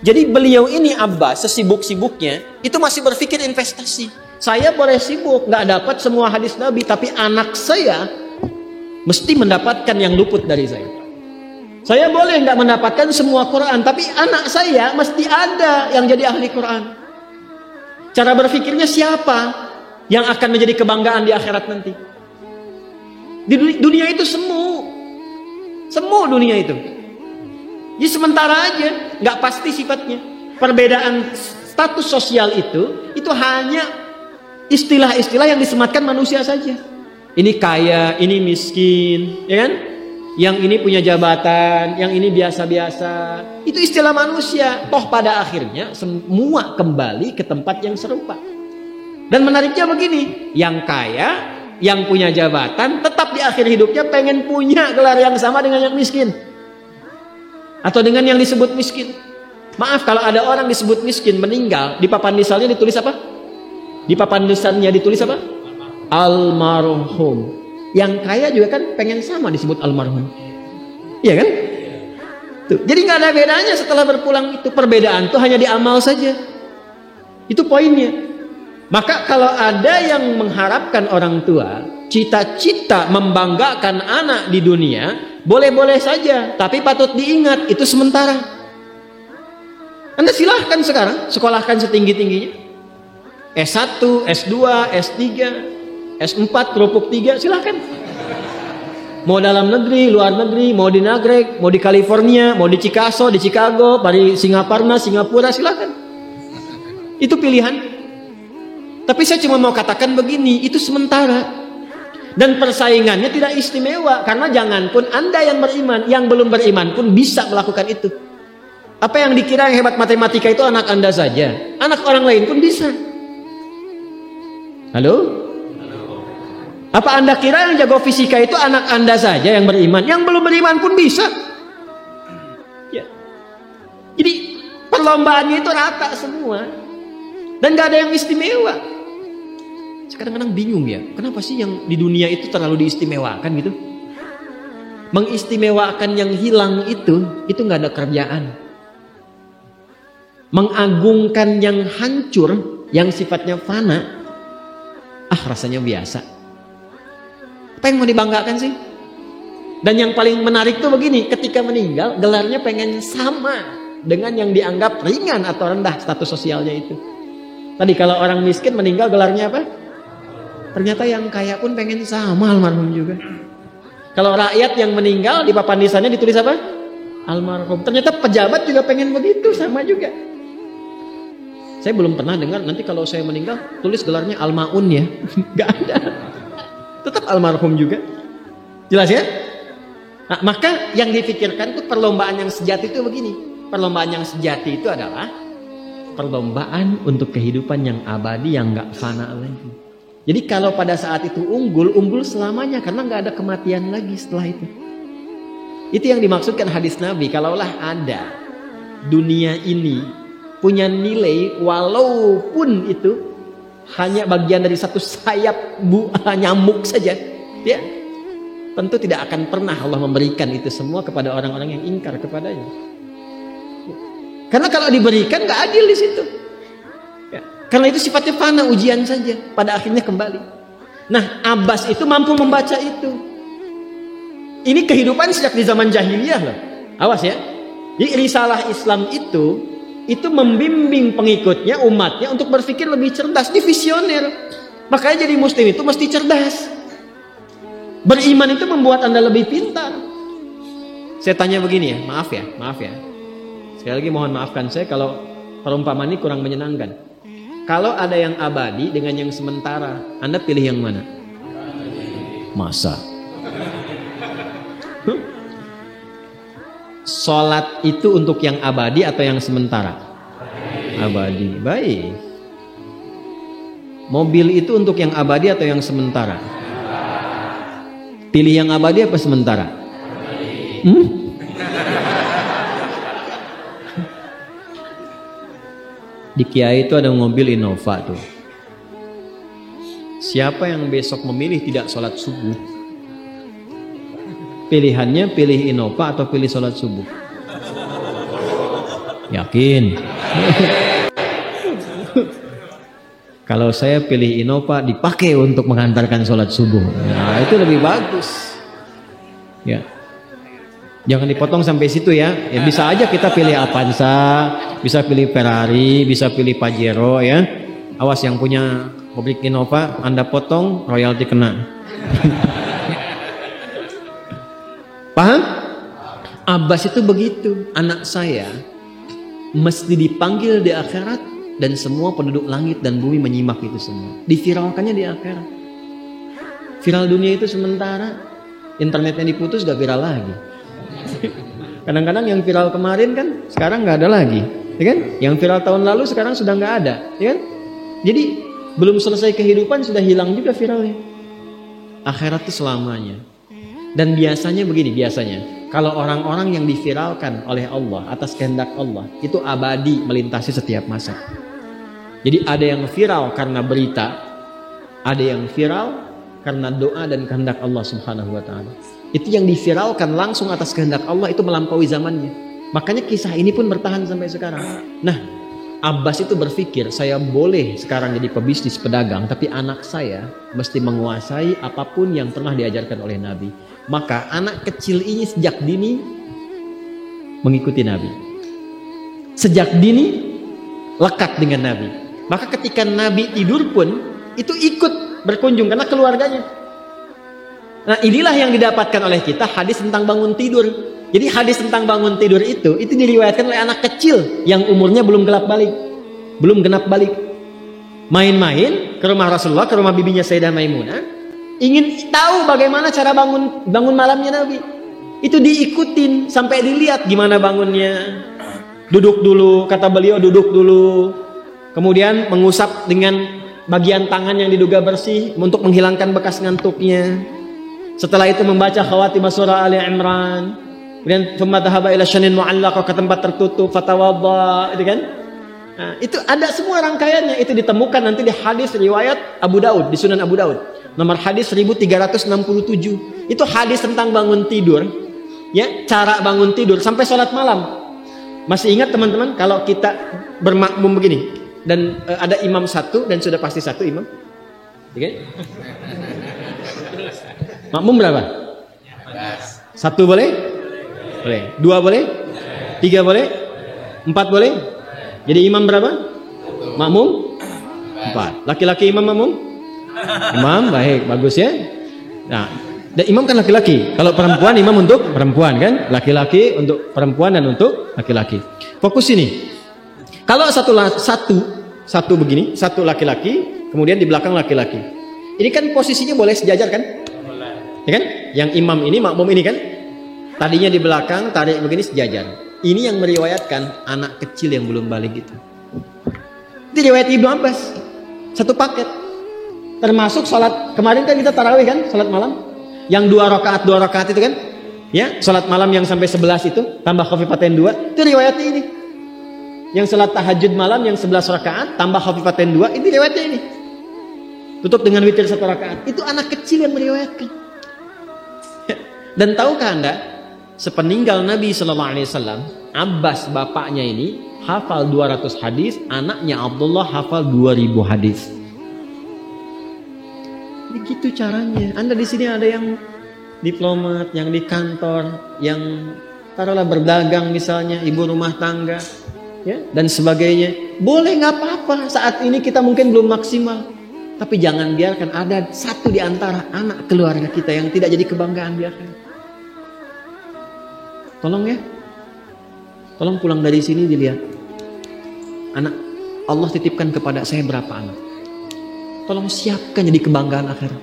Jadi beliau ini Abbas sesibuk-sibuknya itu masih berpikir investasi. Saya boleh sibuk nggak dapat semua hadis Nabi, tapi anak saya mesti mendapatkan yang luput dari saya. Saya boleh nggak mendapatkan semua Quran, tapi anak saya mesti ada yang jadi ahli Quran. Cara berpikirnya siapa yang akan menjadi kebanggaan di akhirat nanti? Di dunia itu semu dunia itu. Jadi sementara aja, nggak pasti sifatnya. Perbedaan status sosial itu hanya istilah-istilah yang disematkan manusia saja. Ini kaya, ini miskin, ya kan? Yang ini punya jabatan, yang ini biasa-biasa. Itu istilah manusia. Toh pada akhirnya semua kembali ke tempat yang serupa. Dan menariknya begini, yang kaya, yang punya jabatan, tetap di akhir hidupnya pengen punya gelar yang sama dengan yang miskin. Atau dengan yang disebut miskin. Maaf, kalau ada orang disebut miskin meninggal, di papan nisannya ditulis apa? Di papan nisannya ditulis apa? Almarhum. Yang kaya juga kan pengen sama disebut almarhum. Iya kan? Tuh. Jadi nggak ada bedanya setelah berpulang itu. Perbedaan itu hanya di amal saja. Itu poinnya. Maka kalau ada yang mengharapkan orang tua cita-cita membanggakan anak di dunia, boleh-boleh saja, tapi patut diingat itu sementara. Anda silahkan sekarang sekolahkan setinggi-tingginya, S1, S2, S3, S4, kerupuk 3, silahkan. Mau dalam negeri, luar negeri, mau di Nagreg, mau di California, mau di Chicago, di Chicago, di Singapura, silahkan. Itu pilihan. Tapi saya cuma mau katakan begini, itu sementara. Dan persaingannya tidak istimewa. Karena janganpun Anda yang beriman, yang belum beriman pun bisa melakukan itu. Apa yang dikira yang hebat matematika itu anak Anda saja. Anak orang lain pun bisa. Halo? Apa Anda kira yang jago fisika itu anak Anda saja yang beriman? Yang belum beriman pun bisa. Ya. Jadi perlombaannya itu rata semua. Dan gak ada yang istimewa. Kadang-kadang bingung ya, kenapa sih yang di dunia itu terlalu diistimewakan gitu? Mengistimewakan yang hilang itu gak ada kerjaan. Mengagungkan yang hancur, yang sifatnya fana, rasanya biasa. Apa yang mau dibanggakan sih? Dan yang paling menarik tuh begini, ketika meninggal gelarnya pengen sama dengan yang dianggap ringan atau rendah status sosialnya itu. Tadi kalau orang miskin meninggal gelarnya apa? Ternyata yang kaya pun pengen sama almarhum juga. Kalau rakyat yang meninggal di papan nisannya ditulis apa? Almarhum. Ternyata pejabat juga pengen begitu, sama juga. Saya belum pernah dengar nanti kalau saya meninggal tulis gelarnya almaun ya. Gak ada. Tetap almarhum juga. Jelas ya? Nah, maka yang dipikirkan itu perlombaan yang sejati itu begini. Perlombaan yang sejati itu adalah perlombaan untuk kehidupan yang abadi yang gak fana lagi. Jadi kalau pada saat itu unggul selamanya karena nggak ada kematian lagi setelah itu. Itu yang dimaksudkan hadis Nabi. Kalaulah ada dunia ini punya nilai walaupun itu hanya bagian dari satu sayap nyamuk saja, ya tentu tidak akan pernah Allah memberikan itu semua kepada orang-orang yang ingkar kepadanya. Karena kalau diberikan nggak adil di situ. Karena itu sifatnya fana, ujian saja. Pada akhirnya kembali. Nah, Abbas itu mampu membaca itu. Ini kehidupan sejak di zaman jahiliyah loh. Awas ya. Jadi risalah Islam itu membimbing pengikutnya, umatnya untuk berpikir lebih cerdas. Di visioner. Makanya jadi muslim itu mesti cerdas. Beriman itu membuat Anda lebih pintar. Saya tanya begini ya, maaf ya. Sekali lagi mohon maafkan saya kalau perumpamaan ini kurang menyenangkan. Kalau ada yang abadi dengan yang sementara, Anda pilih yang mana? Masa? Sholat itu untuk yang abadi atau yang sementara? Abadi. Baik. Mobil itu untuk yang abadi atau yang sementara? Pilih yang abadi apa sementara? Di Kiai itu ada mobil Innova tuh. Siapa yang besok memilih tidak sholat subuh? Pilihannya pilih Innova atau pilih sholat subuh? Yakin? Kalau saya pilih Innova dipakai untuk mengantarkan sholat subuh, nah itu lebih bagus. Ya, jangan dipotong sampai situ ya. Ya bisa aja kita pilih Avanza, bisa pilih Ferrari, bisa pilih Pajero ya. Awas yang punya pabrik Innova, Anda potong royalti kena. Paham? Abbas itu begitu. Anak saya mesti dipanggil di akhirat dan semua penduduk langit dan bumi menyimak itu semua. Diviralkannya di akhirat. Viral dunia itu sementara, internetnya diputus gak viral lagi. Kadang-kadang yang viral kemarin kan sekarang gak ada lagi, ya kan? Yang viral tahun lalu sekarang sudah gak ada, ya kan? Jadi belum selesai kehidupan sudah hilang juga viralnya. Akhirat itu selamanya. Dan biasanya begini, biasanya kalau orang-orang yang diviralkan oleh Allah atas kehendak Allah itu abadi melintasi setiap masa. Jadi ada yang viral karena berita, ada yang viral karena doa dan kehendak Allah Subhanahu wa taala. Itu yang diviralkan langsung atas kehendak Allah itu melampaui zamannya. Makanya kisah ini pun bertahan sampai sekarang. Nah, Abbas itu berpikir, saya boleh sekarang jadi pebisnis pedagang, tapi anak saya mesti menguasai apapun yang pernah diajarkan oleh Nabi. Maka anak kecil ini sejak dini mengikuti Nabi. Sejak dini lekat dengan Nabi. Maka ketika Nabi tidur pun itu ikut berkunjung karena keluarganya. Nah, inilah yang didapatkan oleh kita hadis tentang bangun tidur. Jadi hadis tentang bangun tidur itu diriwayatkan oleh anak kecil yang umurnya belum genap balik. Main-main ke rumah Rasulullah, ke rumah bibinya Sayyidah Maimunah, ingin tahu bagaimana cara bangun malamnya Nabi. Itu diikutin sampai dilihat gimana bangunnya. Duduk dulu, kata beliau duduk dulu. Kemudian mengusap dengan bagian tangan yang diduga bersih untuk menghilangkan bekas ngantuknya. Setelah itu membaca khawatimah surah Ali Imran. Kemudian thumma dhahaba ila syanin mu'allaq, ke tempat tertutup, fatawadda, itu kan? Nah, itu ada semua rangkaiannya, itu ditemukan nanti di hadis riwayat Abu Daud, di Sunan Abu Daud. Nomor hadis 1367. Itu hadis tentang bangun tidur. Ya, cara bangun tidur sampai sholat malam. Masih ingat teman-teman kalau kita bermakmum begini dan ada imam satu dan sudah pasti satu imam? Okay? Makmum berapa? Satu boleh? Boleh. Dua boleh? Tiga boleh? Empat boleh? Jadi imam berapa? Makmum? Empat. Laki-laki imam makmum? Imam, baik, bagus ya. Nah, dan imam kan laki-laki. Kalau perempuan imam untuk perempuan kan? Laki-laki untuk perempuan dan untuk laki-laki. Fokus ini. Kalau satu begini, satu laki-laki, kemudian di belakang laki-laki. Ini kan posisinya boleh sejajar kan? Boleh. Ya kan? Yang imam ini, makmum ini kan? Tadinya di belakang, tarik begini sejajar. Ini yang meriwayatkan anak kecil yang belum balik itu. Itu riwayat Ibnu Abbas. Satu paket. Termasuk sholat, kemarin kan kita tarawih kan, sholat malam. Yang dua rakaat itu kan. Ya, sholat malam yang sampai 11 itu, tambah khafifatain 2, itu riwayatnya ini. Yang sholat tahajud malam yang 11 rakaat, tambah khafifatain 2, itu riwayatnya ini. Tutup dengan witir 1 rakaat. Itu anak kecil yang meriwayatkan. Dan tahukah Anda? Sepeninggal Nabi SAW, Abbas bapaknya ini hafal 200 hadis, anaknya Abdullah hafal 2000 hadis. Begitu caranya. Anda di sini ada yang diplomat, yang di kantor, yang taruhlah berdagang misalnya, ibu rumah tangga, ya, dan sebagainya. Boleh, nggak apa-apa. Saat ini kita mungkin belum maksimal, tapi jangan biarkan ada satu di antara anak keluarga kita yang tidak jadi kebanggaan di akhirat. Tolong ya, tolong pulang dari sini dilihat anak Allah titipkan kepada saya berapa anak. Tolong siapkan jadi kebanggaan akhirat.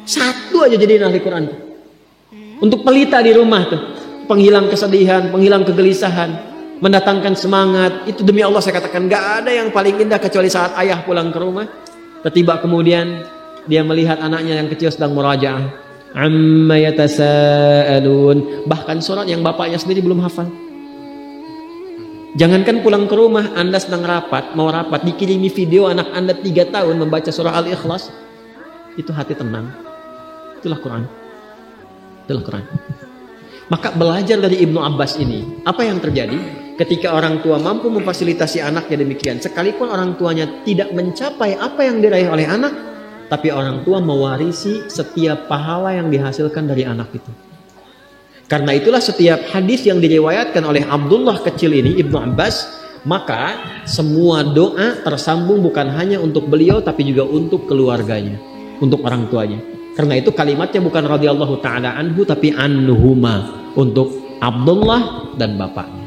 Satu aja jadi ahli Quran. Untuk pelita di rumah tuh, penghilang kesedihan, penghilang kegelisahan, mendatangkan semangat. Itu demi Allah saya katakan, gak ada yang paling indah kecuali saat ayah pulang ke rumah. Tiba kemudian dia melihat anaknya yang kecil sedang murajaah. Amma yatasaalun. Bahkan surat yang bapaknya sendiri belum hafal. Jangankan pulang ke rumah, Anda sedang mau rapat, dikirimi video anak Anda 3 tahun membaca surah Al-Ikhlas, itu hati tenang. Itulah Quran. Itulah Quran. Maka belajar dari Ibnu Abbas ini, apa yang terjadi? ketika orang tua mampu memfasilitasi anaknya demikian, sekalipun orang tuanya tidak mencapai apa yang diraih oleh anak, tapi orang tua mewarisi setiap pahala yang dihasilkan dari anak itu. Karena itulah setiap hadis yang diriwayatkan oleh Abdullah kecil ini, Ibnu Abbas, maka semua doa tersambung bukan hanya untuk beliau tapi juga untuk keluarganya, untuk orang tuanya. Karena itu kalimatnya bukan radhiyallahu taala anhu tapi anhuma, untuk Abdullah dan bapaknya.